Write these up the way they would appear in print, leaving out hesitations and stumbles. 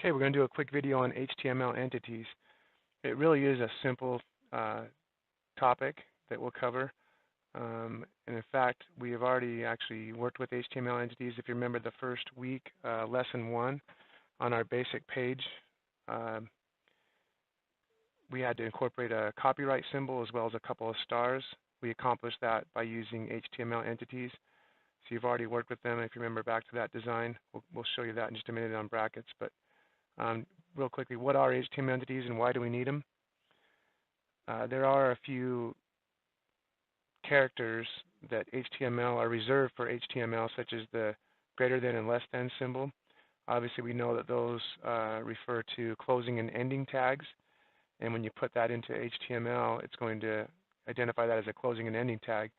Okay, we're going to do a quick video on HTML entities. It really is a simple topic that we'll cover. And in fact, we have already actually worked with HTML entities. If you remember the first week, lesson 1 on our basic page, we had to incorporate a copyright symbol as well as a couple of stars. We accomplished that by using HTML entities. So you've already worked with them. If you remember back to that design, we'll show you that in just a minute on brackets. But real quickly, what are HTML entities and why do we need them? There are a few characters that HTML are reserved for HTML, such as the greater than and less than symbol. Obviously, we know that those refer to closing and ending tags. And when you put that into HTML, it's going to identify that as a closing and ending tag.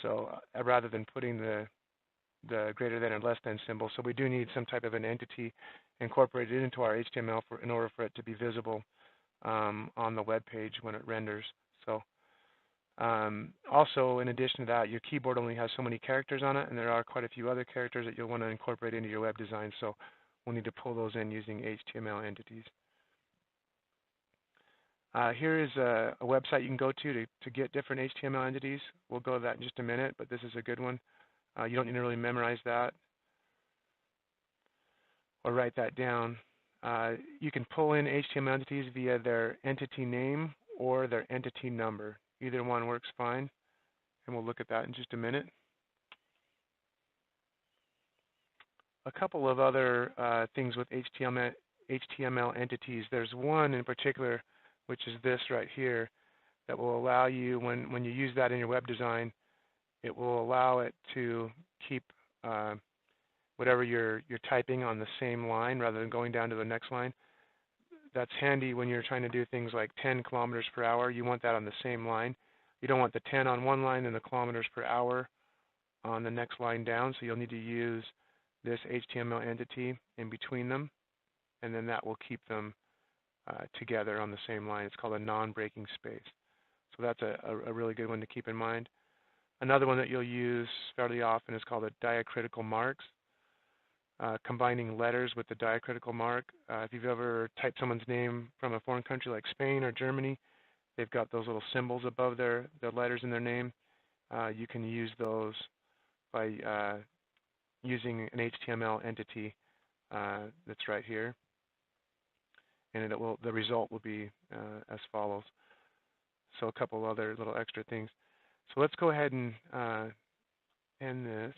So rather than putting the greater than and less than symbol, so we do need some type of an entity incorporated into our HTML in order for it to be visible on the web page when it renders. So also, in addition to that, your keyboard only has so many characters on it, and there are quite a few other characters that you'll want to incorporate into your web design. So we'll need to pull those in using HTML entities. Here is a website you can go to get different HTML entities. We'll go to that in just a minute, but this is a good one. You don't need to really memorize that or write that down. You can pull in HTML entities via their entity name or their entity number. Either one works fine, and we'll look at that in just a minute. A couple of other things with HTML entities. There's one in particular, which is this right here, that will allow you, when you use that in your web design, it will allow it to keep whatever you're typing on the same line rather than going down to the next line. That's handy when you're trying to do things like 10 kilometers per hour. You want that on the same line. You don't want the 10 on one line and the kilometers per hour on the next line down, so you'll need to use this HTML entity in between them, and then that will keep them together on the same line. It's called a non-breaking space. So that's a really good one to keep in mind. Another one that you'll use fairly often is called a diacritical marks. Combining letters with the diacritical mark. If you've ever typed someone's name from a foreign country like Spain or Germany, they've got those little symbols above the letters in their name. You can use those by using an HTML entity that's right here, and the result will be as follows. So a couple other little extra things. So let's go ahead and end this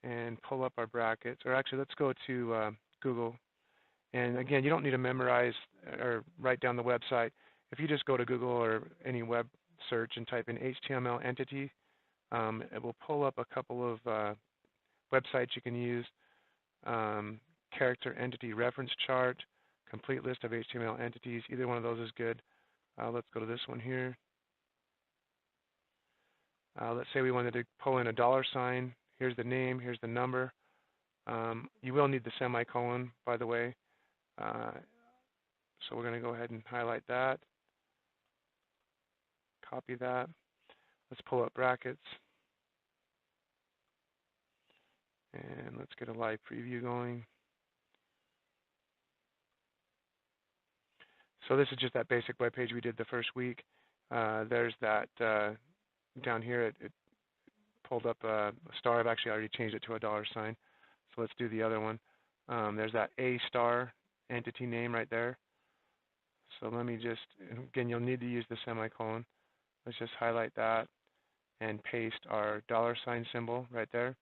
and pull up our brackets. Or actually, let's go to Google. And again, you don't need to memorize or write down the website. If you just go to Google or any web search and type in HTML entity, it will pull up a couple of websites you can use. Character entity reference chart, complete list of HTML entities. Either one of those is good. Let's go to this one here. Let's say we wanted to pull in a $sign. Here's the name, here's the number. You will need the semicolon, by the way. So we're going to go ahead and highlight that. Copy that. Let's pull up brackets. And let's get a live preview going. So this is just that basic web page we did the first week. There's that down here. It pulled up a star. I've actually already changed it to a $sign. So let's do the other one. There's that A star entity name right there. So let me just, again, you'll need to use the semicolon. Let's just highlight that and paste our $sign symbol right there.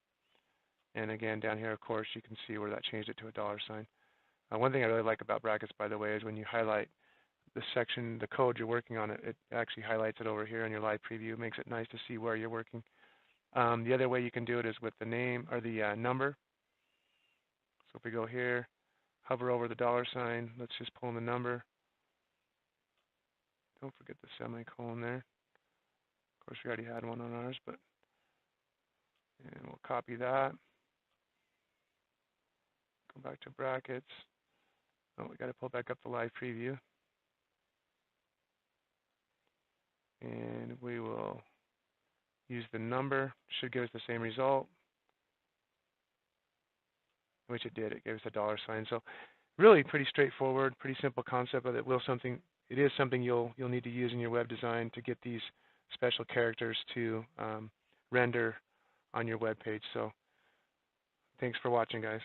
And again, down here, of course, you can see where that changed it to a $sign. One thing I really like about brackets, by the way, is when you highlight the section, the code you're working on, it actually highlights it over here in your live preview. It makes it nice to see where you're working. The other way you can do it is with the name or the number. So if we go here, hover over the $sign, let's just pull in the number. Don't forget the semicolon there. Of course, we already had one on ours, but and we'll copy that. Go back to brackets. Oh, we got to pull back up the live preview. And we will use the number. Should give us the same result. which it did. It gave us a $sign. So really pretty straightforward, pretty simple concept, but it is something you'll need to use in your web design to get these special characters to render on your web page. So thanks for watching, guys.